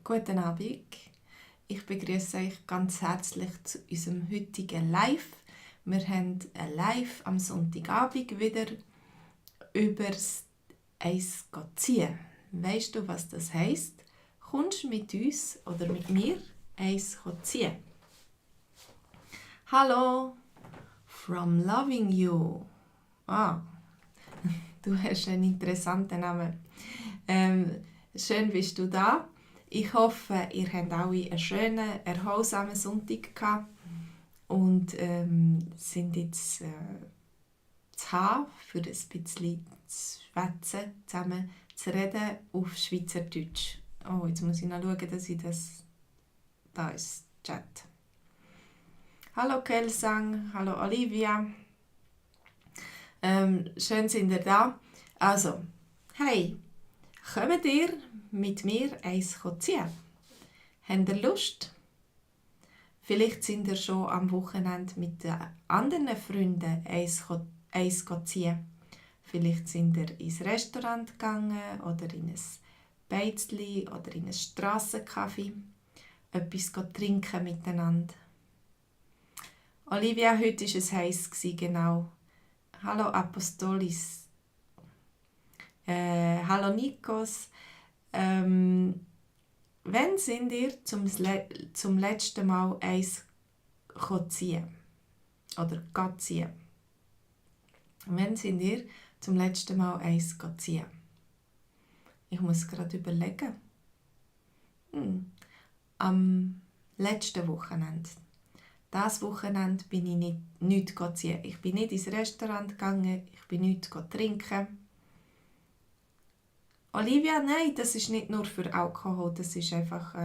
Guten Abend. Ich begrüße euch ganz herzlich zu unserem heutigen Live. Wir haben ein Live am Sonntagabend wieder über das Eis ziehen. Weißt du, was das heisst? Kommst du mit uns oder mit mir Eis ziehen? Hallo, from loving you. Ah, du hast einen interessanten Namen. Schön bist du da. Ich hoffe, ihr habt alle einen schönen, erholsamen Sonntag gehabt und sind jetzt zu haben, für ein bisschen zu schwätzen, zusammen zu reden auf Schweizerdeutsch. Oh, jetzt muss ich noch schauen, dass ich das... Da ist Chat. Hallo Kelsang, hallo Olivia. Schön sind ihr da. Also, hey, kommt ihr mit mir Eis ziehen? Habt ihr Lust? Vielleicht sind ihr schon am Wochenende mit den anderen Freunden Eis ziehen. Vielleicht sind ihr ins Restaurant gegangen oder in ein Beizli oder in ein Strassencafé. Etwas trinken miteinander. Olivia, heute war es heiß, genau. Hallo Apostolis. Hallo Nikos. Wann sind ihr zum letzten Mal Eis ziehen? Oder ziehen? Wann sind ihr zum letzten Mal Eis ziehen? Ich muss gerade überlegen. Am letzten Wochenende. Das Wochenende bin ich nichts ziehen. Ich bin nicht ins Restaurant gegangen, ich bin nichts trinken. Olivia, nein, das ist nicht nur für Alkohol, das ist einfach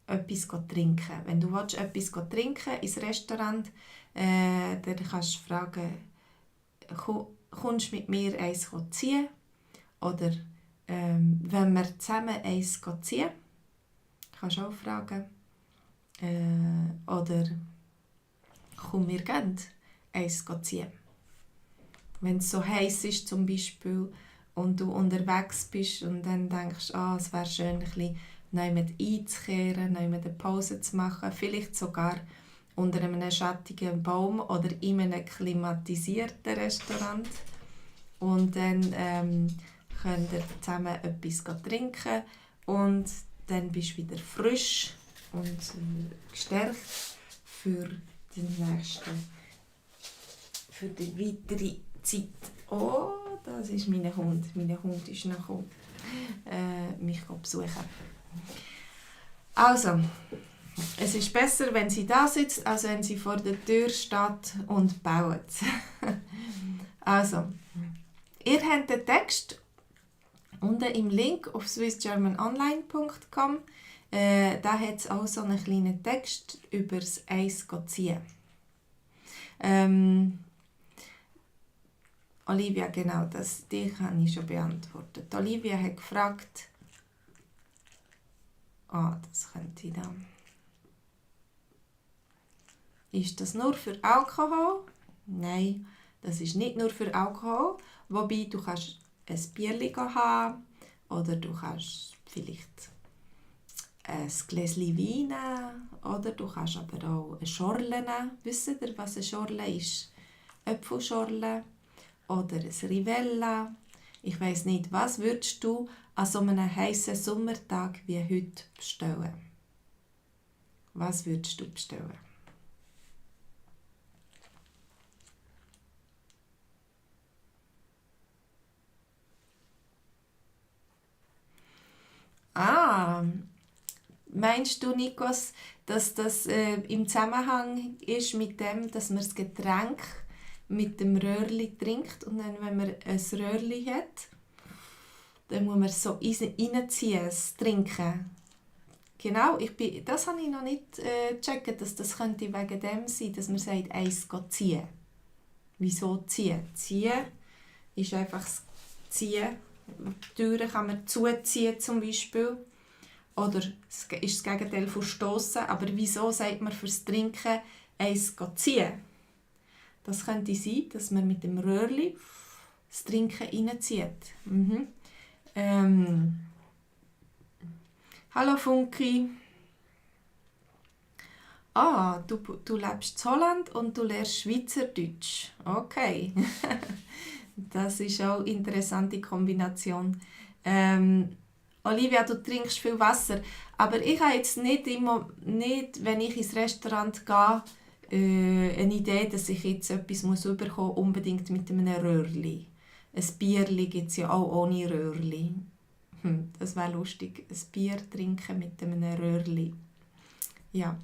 etwas trinken. Wenn du etwas trinken ins Restaurant, dann kannst du fragen, kommst du mit mir eins ziehen? Oder wenn wir zusammen eins ziehen, kannst du auch fragen. Oder komm, wir gehen eins ziehen. Wenn es so heiß ist zum Beispiel, und du unterwegs bist und dann denkst, es wäre schön, ein bisschen einzukehren, eine Pause zu machen, vielleicht sogar unter einem schattigen Baum oder in einem klimatisierten Restaurant. Und dann könnt ihr zusammen etwas trinken und dann bist du wieder frisch und gestärkt für die weitere Zeit. Oh, das ist mein Hund. Mein Hund ist noch gekommen, mich besuchen. Also, es ist besser, wenn sie da sitzt, als wenn sie vor der Tür steht und baut. Also, ihr habt den Text unten im Link auf swissgermanonline.com. Da hat es auch so einen kleinen Text über das Eis ziehen. Olivia, genau, die habe ich schon beantwortet. Olivia hat gefragt, das könnte ich dann. Ist das nur für Alkohol? Nein, das ist nicht nur für Alkohol. Wobei, du kannst ein Bierli haben oder du kannst vielleicht ein Gläschen Wein nehmen oder du kannst aber auch eine Schorle nehmen. Wisst ihr, was eine Schorle ist? Äpfelschorle oder ein Rivella. Ich weiss nicht, was würdest du an so einem heißen Sommertag wie heute bestellen? Was würdest du bestellen? Meinst du, Nikos, dass das im Zusammenhang ist mit dem, dass man das Getränk mit dem Röhrli trinkt und dann, wenn man ein Röhrli hat, dann muss man es so reinziehen, das Trinken. Genau, das habe ich noch nicht gecheckt, dass das könnte wegen dem sein, dass man sagt, Eis ziehen. Wieso ziehen? Ziehen ist einfach das Ziehen. Die Türen kann man zuziehen zum Beispiel. Oder es ist das Gegenteil von stossen. Aber wieso sagt man fürs Trinken Eis ziehen? Das könnte sein, dass man mit dem Röhrli das Trinken reinzieht. Hallo Funky. Du lebst in Holland und du lernst Schweizerdeutsch. Okay. Das ist auch eine interessante Kombination. Olivia, du trinkst viel Wasser, aber ich habe jetzt nicht, wenn ich ins Restaurant gehe, eine Idee, dass ich jetzt etwas bekommen muss, unbedingt mit einem Röhrli. Ein Bierli gibt es ja auch ohne Röhrli. Das wäre lustig, ein Bier trinken mit einem Röhrli. Ja.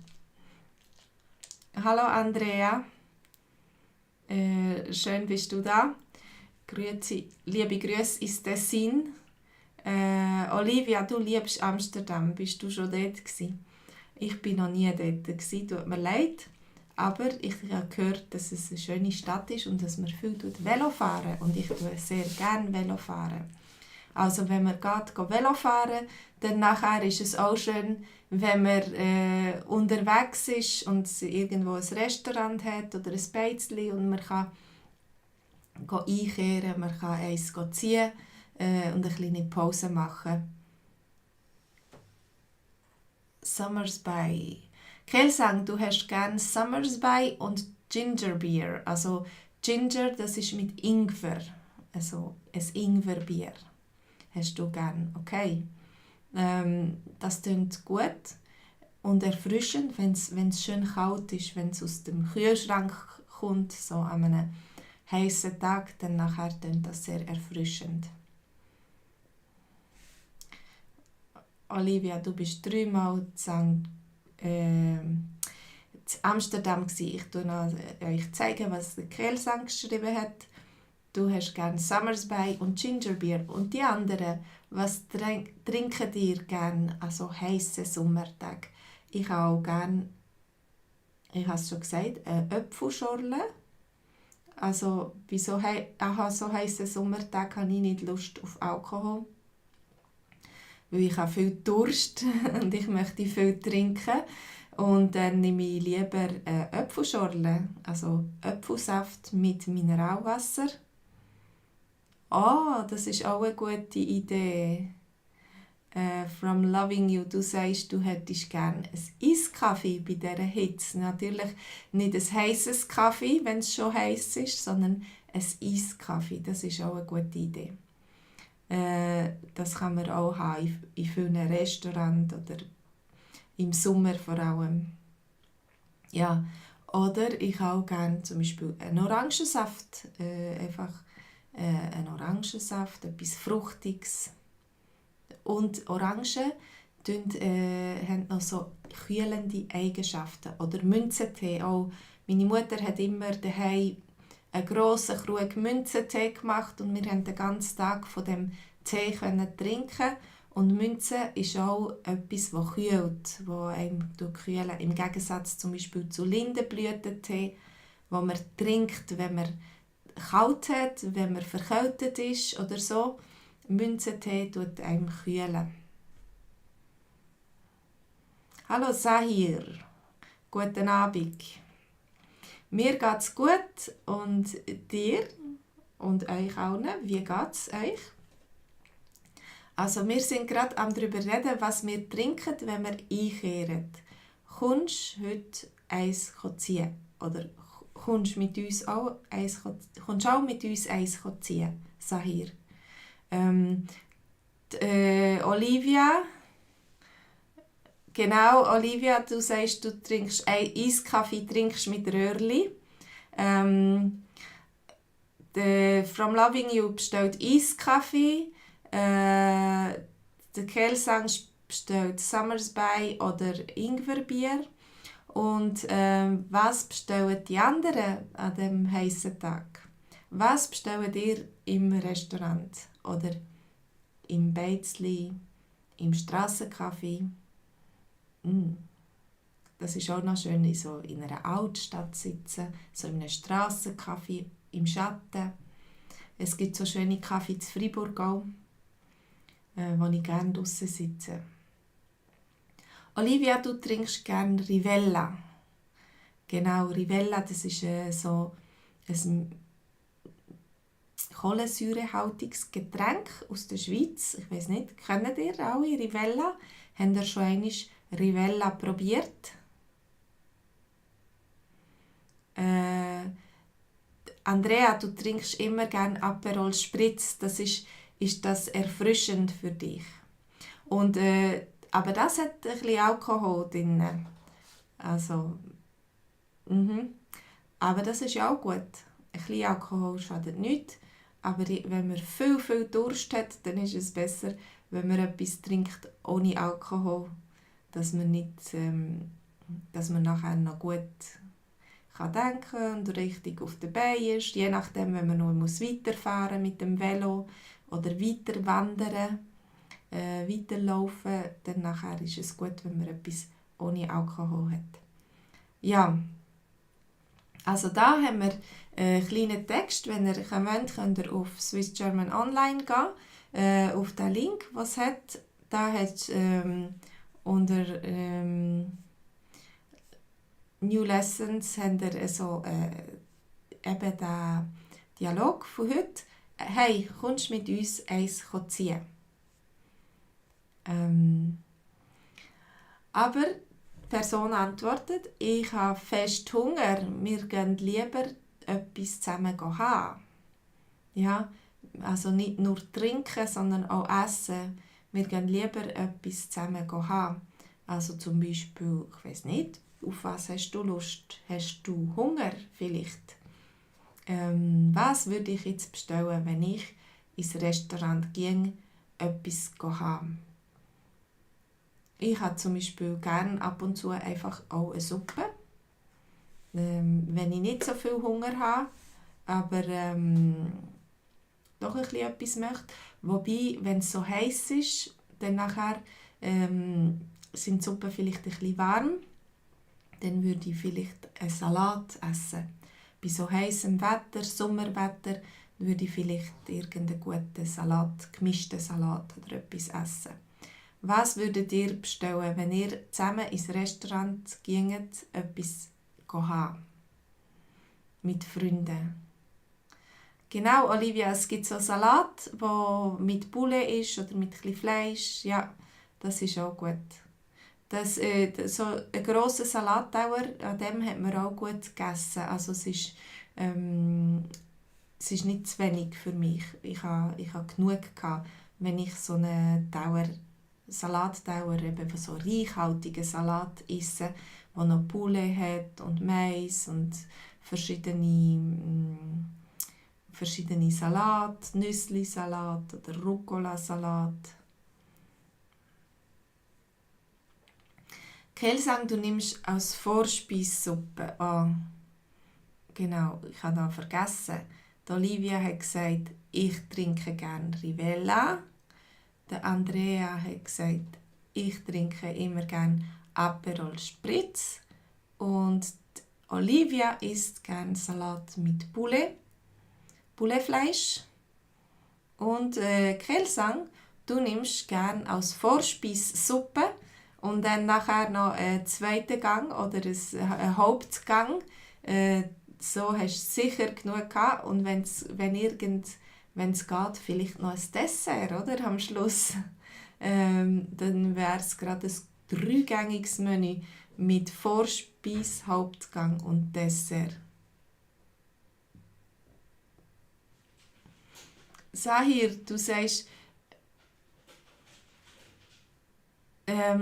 Hallo Andrea, schön bist du da. Grüezi, liebe Grüße ins Tessin. Olivia, du liebst Amsterdam. Bist du schon dort gewesen? Ich bin noch nie dort gewesen, tut mir leid. Aber ich habe gehört, dass es eine schöne Stadt ist und dass man viel Velo fahren. Und ich tue sehr gerne Velo fahren. Also wenn man Velo fahren, dann nachher ist es auch schön, wenn man unterwegs ist und irgendwo ein Restaurant hat oder ein Beizli und man kann einkehren, man kann eins ziehen und eine kleine Pause machen. Summersby. Kelsang, du hast gerne Summersby und Ginger Beer. Also Ginger, das ist mit Ingwer. Also ein Ingwerbier. Hast du gern, okay. Das klingt gut und erfrischend, wenn es schön kalt ist, wenn es aus dem Kühlschrank kommt, so an einem heißen Tag, dann nachher klingt das sehr erfrischend. Olivia, du bist 3-mal in Amsterdam gewesen. Ich zeige euch zeigen, was der Kelsang geschrieben hat. Du hast gerne Summersby und Gingerbeer. Und die anderen, was trinken ihr gerne an so heissen Sommertagen? Ich habe auch gerne, ich habe es schon gesagt, eine Äpfelschorle. Also bei so heissen Sommertagen habe ich nicht Lust auf Alkohol. Weil ich habe viel Durst und ich möchte viel trinken. Und dann nehme ich lieber eine Äpfelschorle, also Äpfelsaft mit Mineralwasser. Das ist auch eine gute Idee. From Loving You, du sagst, du hättest gerne ein Eiskaffee bei dieser Hitze. Natürlich nicht ein heißes Kaffee, wenn es schon heiß ist, sondern ein Eiskaffee. Das ist auch eine gute Idee. Das kann man auch haben in vielen Restaurants oder im Sommer vor allem. Ja. Oder ich auch gerne zum Beispiel einen Orangensaft. Ein Orangensaft, etwas Fruchtiges. Und Orangen haben noch so kühlende Eigenschaften. Oder Münzentee auch. Meine Mutter hat immer daheim einen grossen Krug Münzentee gemacht und wir konnten den ganzen Tag von dem Tee trinken. Und Münze ist auch etwas, das kühlt, das einem kühlt. Im Gegensatz zum Beispiel zu Lindenblütentee, den man trinkt, wenn man kalt hat, wenn man verkältet ist oder so. Münzentee tut einem kühlen. Hallo Sahir, guten Abend. Mir geht's gut und dir und euch allen, wie geht's euch? Also wir sind gerade darüber reden, was wir trinken, wenn wir einkehren. Kommst du heute eins ziehen? Oder kommst du mit uns auch eins ziehen, Sahir? Olivia, genau, Olivia, du sagst, du trinkst Eiskaffee mit Röhrli. From Loving You bestellt Eiskaffee. Der Kelsang bestellt Summersby oder Ingwerbier. Und was bestellen die anderen an diesem heißen Tag? Was bestellt ihr im Restaurant oder im Beizli, im Strassencafé? Das ist auch noch schön, so in einer Altstadt sitzen, so in einem Strassencafé im Schatten. Es gibt so schöne Kaffee zu Freiburg auch, wo ich gerne draussen sitze. Olivia, du trinkst gerne Rivella. Genau, Rivella, das ist so ein kohlensäurehaltiges Getränk aus der Schweiz. Ich weiß nicht, kennt ihr alle Rivella? Habt ihr schon einmal Rivella probiert? Andrea, du trinkst immer gerne Aperol Spritz. Das ist das erfrischend für dich. Und, aber das hat ein bisschen Alkohol drin. Also, aber das ist ja auch gut. Ein bisschen Alkohol schadet nichts. Aber wenn man viel Durst hat, dann ist es besser, wenn man etwas trinkt ohne Alkohol, dass man, nicht, dass man nachher noch gut kann denken und richtig auf den Beinen ist. Je nachdem, wenn man noch weiterfahren mit dem Velo oder weiter wandern, weiterlaufen, dann nachher ist es gut, wenn man etwas ohne Alkohol hat. Ja, also da haben wir einen kleinen Text. Wenn ihr wollt, könnt ihr auf Swiss German Online gehen, auf den Link, was es hat. Da hat unter New Lessons habt ihr so, eben den Dialog von heute. Hey, kommst du mit uns eins ziehen? Aber die Person antwortet, ich habe fest Hunger, wir gehen lieber etwas zusammen haben. Ja, also nicht nur trinken, sondern auch essen. Wir gehen lieber etwas zusammen haben. Also zum Beispiel, ich weiss nicht, auf was hast du Lust? Hast du Hunger vielleicht? Was würde ich jetzt bestellen, wenn ich ins Restaurant ginge, etwas haben? Ich habe zum Beispiel gerne ab und zu einfach auch eine Suppe, wenn ich nicht so viel Hunger habe, aber doch ein bisschen etwas möchte. Wobei, wenn es so heiß ist, dann nachher sind die Suppen vielleicht ein bisschen warm, dann würde ich vielleicht einen Salat essen. Bei so heißem Wetter, Sommerwetter, würde ich vielleicht irgendeinen guten Salat, gemischten Salat oder etwas essen. Was würdet ihr bestellen, wenn ihr zusammen ins Restaurant ginget, etwas haben? Mit Freunden. Genau, Olivia, es gibt so Salat, der mit Poulet ist oder mit etwas Fleisch. Ja, das ist auch gut. Das, so ein grosser Salattauer, an dem hat man auch gut gegessen. Also es ist nicht zu wenig für mich. Ich habe genug gehabt, wenn ich so einen Salattauer, eben so reichhaltigen Salat esse, der noch Poulet hat und Mais und verschiedene Salat, Nüssli-Salat oder Rucola-Salat. Kelsang, du nimmst als Vorspeissuppe an. Genau, ich habe da vergessen. Die Olivia hat gesagt, ich trinke gerne Rivella. Der Andrea hat gesagt, ich trinke immer gerne Aperol Spritz. Und Olivia isst gerne Salat mit Pouletfleisch. Und Kelsang, du nimmst gerne als Vorspeissuppe und dann nachher noch einen zweiten Gang oder einen Hauptgang. So hast du sicher genug gehabt. Und wenn es geht, vielleicht noch ein Dessert, oder? Am Schluss. Dann wäre es gerade ein dreigängiges Menü mit Vorspeis, Hauptgang und Dessert. Sahir, du sagst,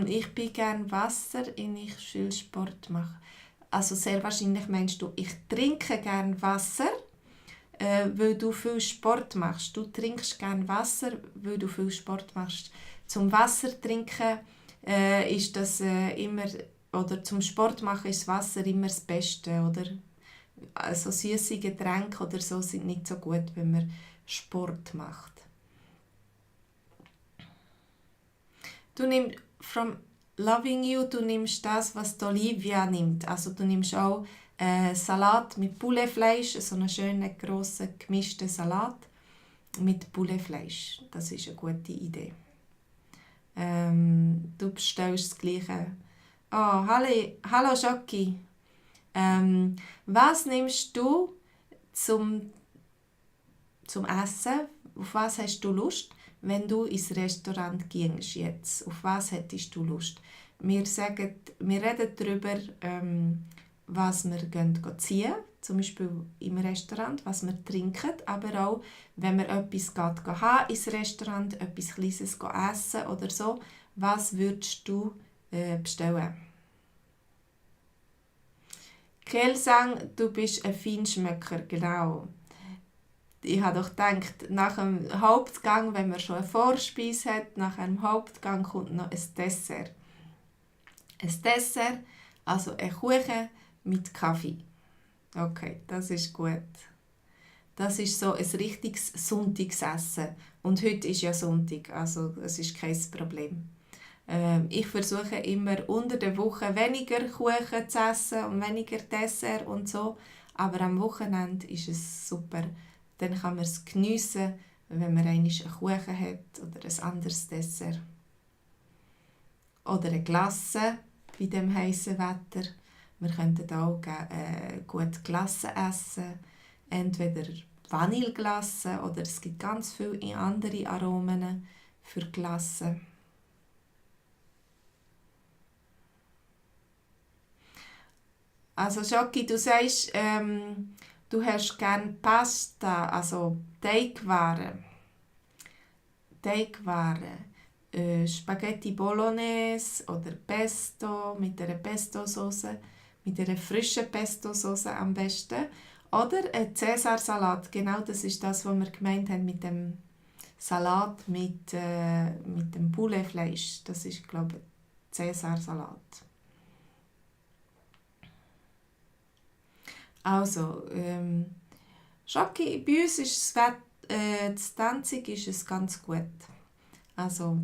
ich bin gerne Wasser, wenn ich viel Sport mache. Also sehr wahrscheinlich meinst du, ich trinke gerne Wasser, weil du viel Sport machst. Du trinkst gerne Wasser, weil du viel Sport machst. Zum Wasser trinken ist das immer, oder zum Sport machen ist Wasser immer das Beste, oder? Also süße Getränke oder so sind nicht so gut, wenn man Sport macht. Du nimmst from Loving You, du nimmst das, was die Olivia nimmt. Also du nimmst auch Salat mit Pouletfleisch, so einen schönen, grossen, gemischten Salat mit Pouletfleisch. Das ist eine gute Idee. Du bestellst das Gleiche. Oh, hallo Jockey. Was nimmst du zum zum Essen. Auf was hast du Lust, wenn du ins Restaurant gehst jetzt? Auf was hättest du Lust? Wir reden darüber, was wir ziehen, zum Beispiel im Restaurant, was wir trinken, aber auch, wenn wir etwas haben ins Restaurant, etwas Kleines essen oder so, was würdest du bestellen? Kelsang, du bist ein Feinschmecker, genau. Ich habe doch gedacht, nach dem Hauptgang, wenn man schon eine Vorspeise hat, nach einem Hauptgang kommt noch ein Dessert. Ein Dessert, also ein Kuchen mit Kaffee. Okay, das ist gut. Das ist so ein richtiges Sonntagsessen. Und heute ist ja Sonntag, also das ist kein Problem. Ich versuche immer unter der Woche weniger Kuchen zu essen und weniger Dessert und so. Aber am Wochenende ist es super. Dann kann man es geniessen, wenn man einmal einen Kuchen hat oder ein anderes Dessert. Oder eine Glasse bei dem heißen Wetter. Wir könnten auch gut Glasse essen. Entweder Vanilleglasse oder es gibt ganz viele andere Aromen für Glasse. Also Jocky, du sagst, du hast gerne Pasta, also Teigwaren. Spaghetti Bolognese oder Pesto mit einer Pesto-Sauce, mit einer frischen Pesto-Sauce am besten. Oder ein Cäsarsalat, genau das ist das, was wir gemeint haben mit dem Salat mit dem Pouletfleisch. Das ist, glaube ich, Cäsarsalat. Also, Schocki, bei uns ist das Danzig ist es ganz gut. Also,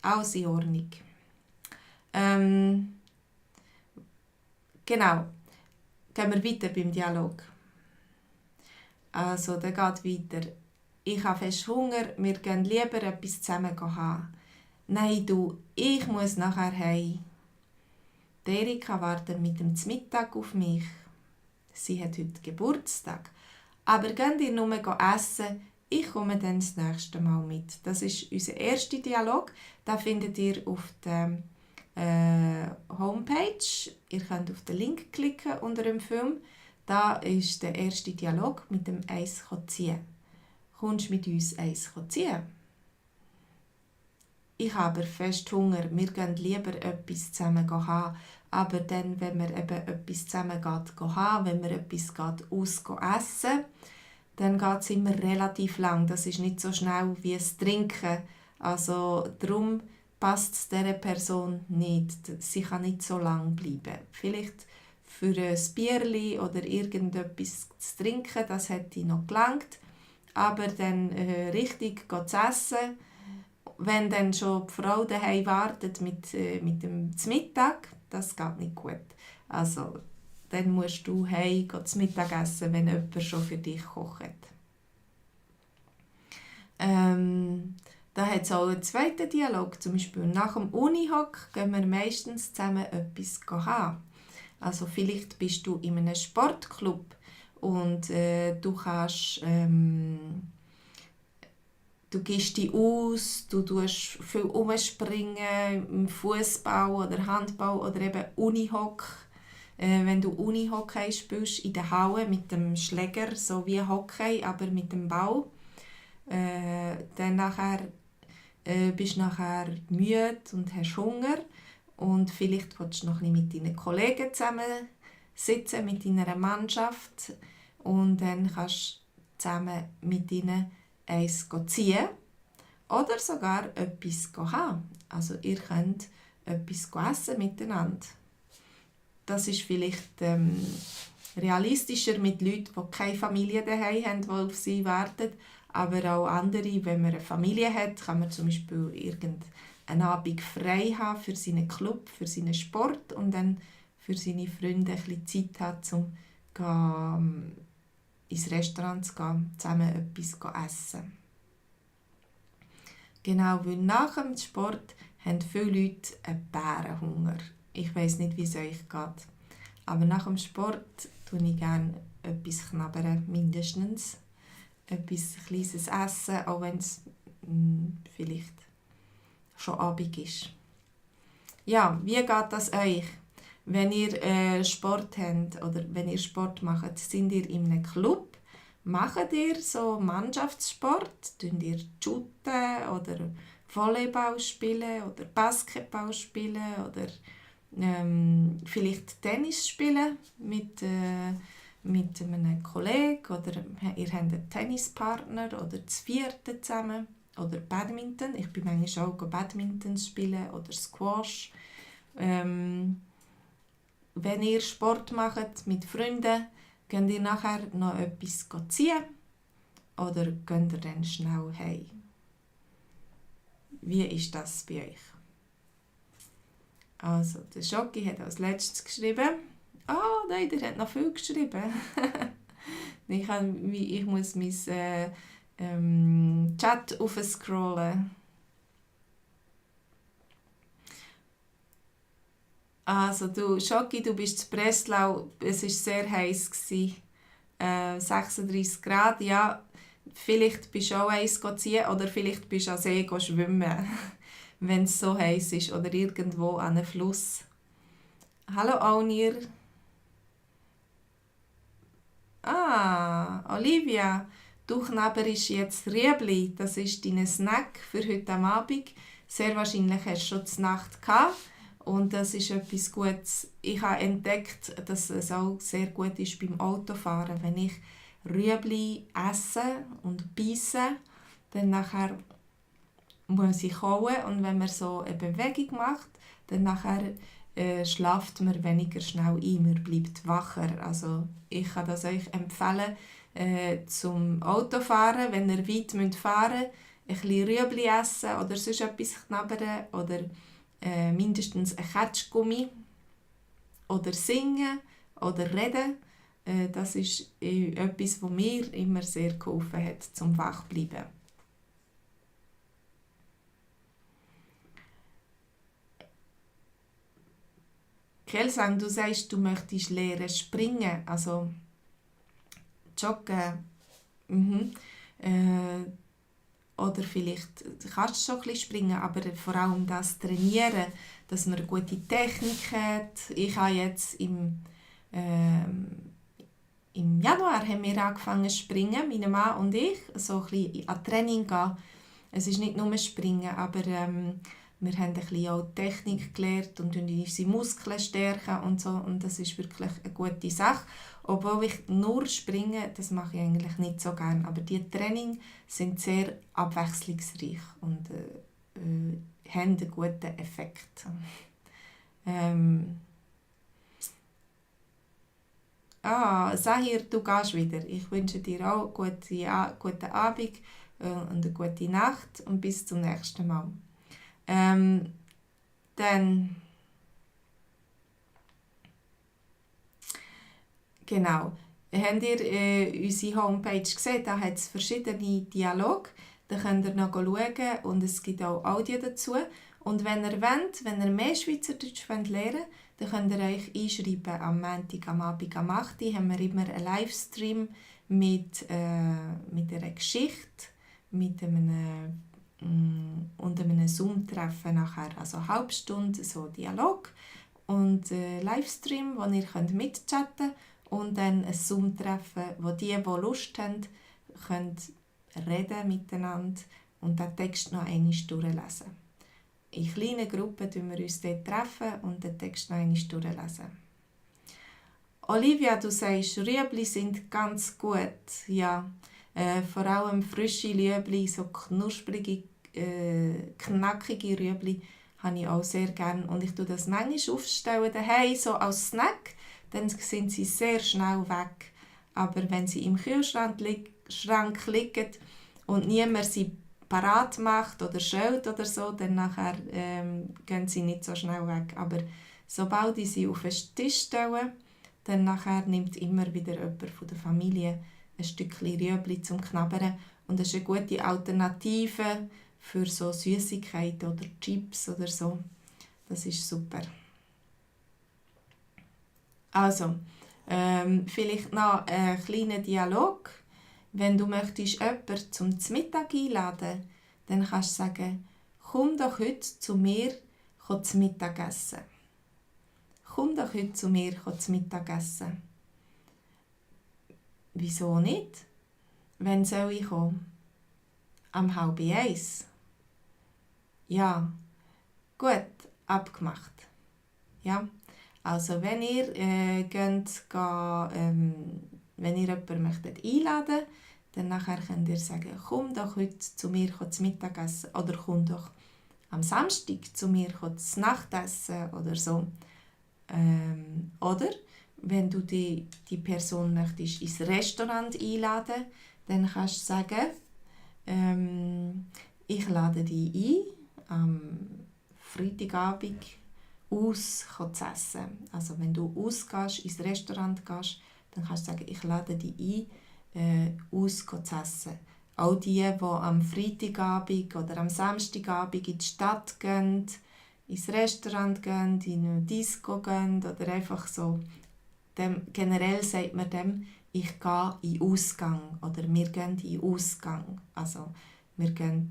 alles in Ordnung. Genau, gehen wir weiter beim Dialog. Also, der geht weiter. Ich habe fest Hunger, wir gehen lieber etwas zusammen haben. Nein, du, ich muss nachher heim. Erika wartet mit dem Mittag auf mich. Sie hat heute Geburtstag. Aber geht ihr nur essen, ich komme dann das nächste Mal mit. Das ist unser erster Dialog. Den findet ihr auf der Homepage. Ihr könnt auf den Link klicken unter dem Film. Da ist der erste Dialog mit dem Eis ziehen. Kommst du mit uns Eis ziehen? Ich habe fest Hunger. Wir gehen lieber etwas zusammen haben. Aber dann, wenn wir eben etwas zusammen haben, wenn wir etwas essen, dann geht es immer relativ lang. Das ist nicht so schnell wie das Trinken. Also darum passt es dieser Person nicht. Sie kann nicht so lange bleiben. Vielleicht für ein Bierli oder irgendetwas zu trinken, das hätte noch gelangt. Aber dann richtig zu essen, wenn dann schon die Frau daheim wartet mit dem Mittag, das geht nicht gut. Also, dann musst du heim zu Mittag essen, wenn jemand schon für dich kocht. Da hat es auch einen zweiten Dialog. Zum Beispiel nach dem Unihock gehen wir meistens zusammen etwas haben. Also vielleicht bist du in einem Sportclub und du kannst... Du gehst dich aus, du tust viel umspringen im Fußball oder Handball oder eben Unihock. Wenn du Unihockey spielst in der Halle mit dem Schläger, so wie Hockey, aber mit dem Ball, dann bist du nachher müde und hast Hunger und vielleicht willst du noch ein bisschen mit deinen Kollegen zusammen sitzen, mit deiner Mannschaft und dann kannst du zusammen mit ihnen eins ziehen oder sogar etwas haben. Also ihr könnt etwas essen miteinander. Das ist vielleicht realistischer mit Leuten, die keine Familie daheim haben, die auf sie warten. Aber auch andere, wenn man eine Familie hat, kann man zum Beispiel irgendeinen Abend frei haben für seinen Club, für seinen Sport und dann für seine Freunde ein bisschen Zeit haben, um ins Restaurant zu gehen, zusammen etwas essen. Genau, weil nach dem Sport haben viele Leute einen Bärenhunger. Ich weiss nicht, wie es euch geht. Aber nach dem Sport tue ich gerne etwas knabbern, mindestens. etwas Kleines essen, auch wenn es vielleicht schon Abend ist. Ja, wie geht das euch? Wenn ihr Sport habt oder wenn ihr Sport macht, sind ihr in einem Club? Macht ihr so Mannschaftssport? Tut ihr shooten oder Volleyball spielen oder Basketball spielen oder vielleicht Tennis spielen mit einem Kollegen oder ihr habt einen Tennispartner oder das vierte zusammen oder Badminton. Ich bin manchmal auch Badminton spielen oder Squash. Wenn ihr Sport macht mit Freunden, könnt ihr nachher noch etwas ziehen oder geht ihr dann schnell heim? Wie ist das bei euch? Also, der Schocki hat als letztes geschrieben. Oh nein, der hat noch viel geschrieben. ich muss mein Chat aufscrollen. Also du, Schocki, du bist in Breslau, es war sehr heiß. 36 Grad, ja. Vielleicht bist du auch eins ziehen oder vielleicht bist du am See schwimmen, wenn es so heiß ist. Oder irgendwo an einem Fluss. Hallo Aunir. Ah, Olivia, du knabberst jetzt Rüebli. Das ist dein Snack für heute Abend. Sehr wahrscheinlich hast du schon die Nacht gehabt. Und das ist etwas Gutes. Ich habe entdeckt, dass es auch sehr gut ist beim Autofahren. Wenn ich Rüebli esse und beisse, dann nachher muss ich kauen. Und wenn man so eine Bewegung macht, dann nachher schlaft man weniger schnell ein, man bleibt wacher. Also ich kann das euch empfehlen zum Autofahren, wenn ihr weit fahren müsst, ein bisschen Rüebli essen oder sonst etwas knabbern oder mindestens ein Ketschgummi oder singen oder reden. Das ist etwas, was mir immer sehr geholfen hat, zum wach zu bleiben. Kelsang, du sagst, du möchtest lernen springen, also joggen. Oder vielleicht kannst du schon ein bisschen springen, aber vor allem das Trainieren, dass man eine gute Technik hat. Ich habe jetzt im Januar haben wir angefangen zu springen, meine Mann und ich, so ein bisschen an Training gehen. Es ist nicht nur Springen, aber wir haben ein bisschen auch Technik gelernt und unsere Muskeln stärken und so. Und das ist wirklich eine gute Sache. Obwohl ich nur springe, das mache ich eigentlich nicht so gerne. Aber die Trainings sind sehr abwechslungsreich und haben einen guten Effekt. Sahir, du gehst wieder. Ich wünsche dir auch guten Abend und eine gute Nacht und bis zum nächsten Mal. Dann genau. Habt ihr unsere Homepage gesehen? Da hat es verschiedene Dialoge. Da könnt ihr noch schauen und es gibt auch Audio dazu. Und wenn ihr wollt, wenn ihr mehr Schweizerdeutsch lernen wollt, dann könnt ihr euch einschreiben. Am Montag, am Abend, am 8. Uhr haben wir immer einen Livestream mit einer Geschichte, mit einem und einem Zoom-Treffen nachher. Also eine halbe Stunde so Dialog und Livestream, wo ihr mitchatten könnt. Und dann ein Zoom-Treffen, wo die Lust haben, können reden miteinander und den Text noch einmal durchlesen. In kleinen Gruppen treffen wir uns dort und den Text noch einmal durchlesen. Olivia, du sagst, Rüebli sind ganz gut. Ja, vor allem frische Rüebli, so knusprige, knackige Rüebli, habe ich auch sehr gerne. Und ich tue das manchmal aufstellen daheim, so als Snack. Dann sind sie sehr schnell weg. Aber wenn sie im Kühlschrank liegen und niemand sie parat macht oder schält oder so, dann nachher, gehen sie nicht so schnell weg. Aber sobald ich sie auf den Tisch stelle, dann nachher nimmt immer wieder jemand von der Familie ein Stückchen Rüebli zum Knabbern. Und das ist eine gute Alternative für so Süßigkeiten oder Chips oder so. Das ist super. Also, vielleicht noch ein kleiner Dialog. Wenn du möchtest jemanden zum Mittag einladen, dann kannst du sagen, komm doch heute zu mir zum Mittagessen. Komm doch heute zu mir zum Mittagessen. Wieso nicht? Wann soll ich kommen? 12:30. Ja, gut, abgemacht. Ja, also wenn ihr wenn ihr jemanden möchtet einladen, dann nachher könnt ihr sagen, komm doch heute zu mir zum Mittagessen oder komm doch am Samstag zu mir zum Nachtessen oder so. Oder wenn du die Person möchtest ins Restaurant einladen, dann kannst du sagen, ich lade dich ein, am Freitagabend zu essen. Also wenn du ausgehst, ins Restaurant gehst, dann kannst du sagen, ich lade dich ein, zu essen. Auch die am Freitagabend oder am Samstagabend in die Stadt gehen, ins Restaurant gehen, in eine Disco gehen oder einfach so. Generell sagt man dem, ich gehe in den Ausgang oder wir gehen in den Ausgang. Also wir gehen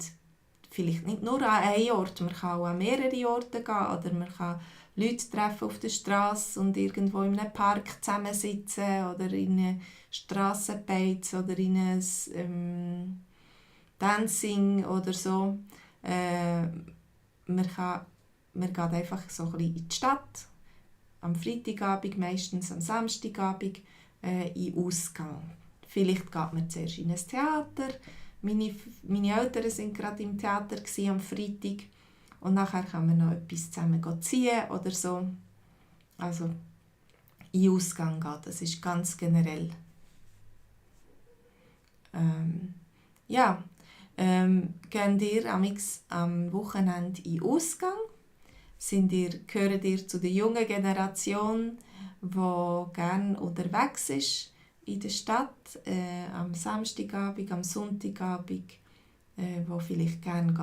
vielleicht nicht nur an einen Ort, man kann auch an mehrere Orte gehen oder man kann Leute treffen auf der Straße und irgendwo in einem Park zusammensitzen oder in einem Strassenbeiz oder in einem Dancing oder so. Man geht einfach so ein bisschen in die Stadt, am Freitagabend, meistens am Samstagabend, in den Ausgang. Vielleicht geht man zuerst in ein Theater. Meine Eltern waren gerade im Theater am Freitag. Und nachher kann man noch etwas zusammen ziehen oder so. Also in den Ausgang gehen, das ist ganz generell. Gehen ihr am Wochenende in den Ausgang? Gehört ihr zu der jungen Generation, die gerne unterwegs ist in der Stadt, am Samstagabend, am Sonntagabend, wo vielleicht gerne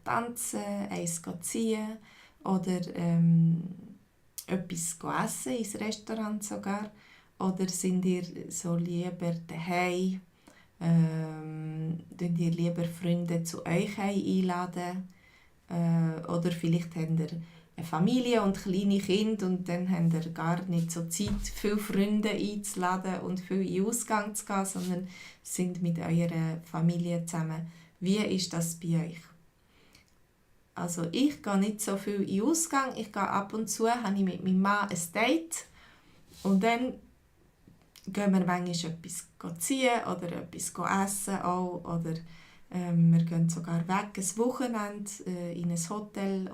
tanzen, eins ziehen oder etwas essen, ins Restaurant sogar? Oder sind ihr so lieber daheim? Könnt ihr lieber Freunde zu euch einladen? Oder vielleicht habt ihr eine Familie und kleine Kinder und dann habt ihr gar nicht so Zeit, viele Freunde einzuladen und viel in den Ausgang zu gehen, sondern sind mit eurer Familie zusammen. Wie ist das bei euch? Also ich gehe nicht so viel in den Ausgang. Ich gehe ab und zu, habe ich mit meinem Mann ein Date und dann gehen wir manchmal etwas ziehen oder etwas essen auch, oder wir gehen sogar weg, ein Wochenende in ein Hotel.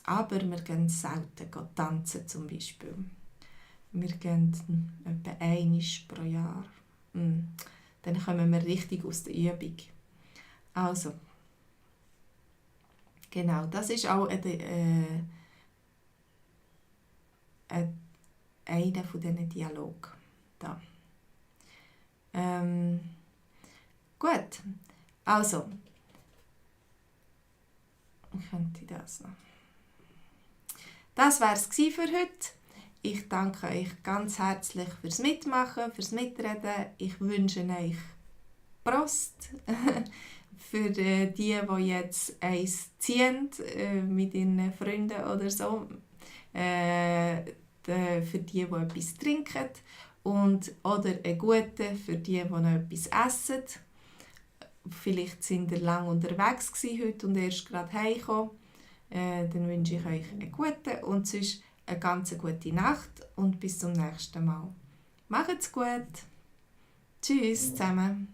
Aber wir gehen selten tanzen zum Beispiel. Wir gehen etwa einmal pro Jahr. Dann kommen wir richtig aus der Übung. Also, genau, das ist auch einer von diesen Dialogen. Da. Gut, also, könnte das noch. Das war es für heute. Ich danke euch ganz herzlich fürs Mitmachen, fürs Mitreden. Ich wünsche euch Prost für die jetzt eins ziehen mit ihren Freunden oder so. Für die etwas trinken oder einen guten für die noch etwas essen. Vielleicht sind ihr lange unterwegs heute und erst gerade heimgekommen. Dann wünsche ich euch einen guten und sonst eine ganz gute Nacht und bis zum nächsten Mal. Macht's gut. Tschüss zusammen.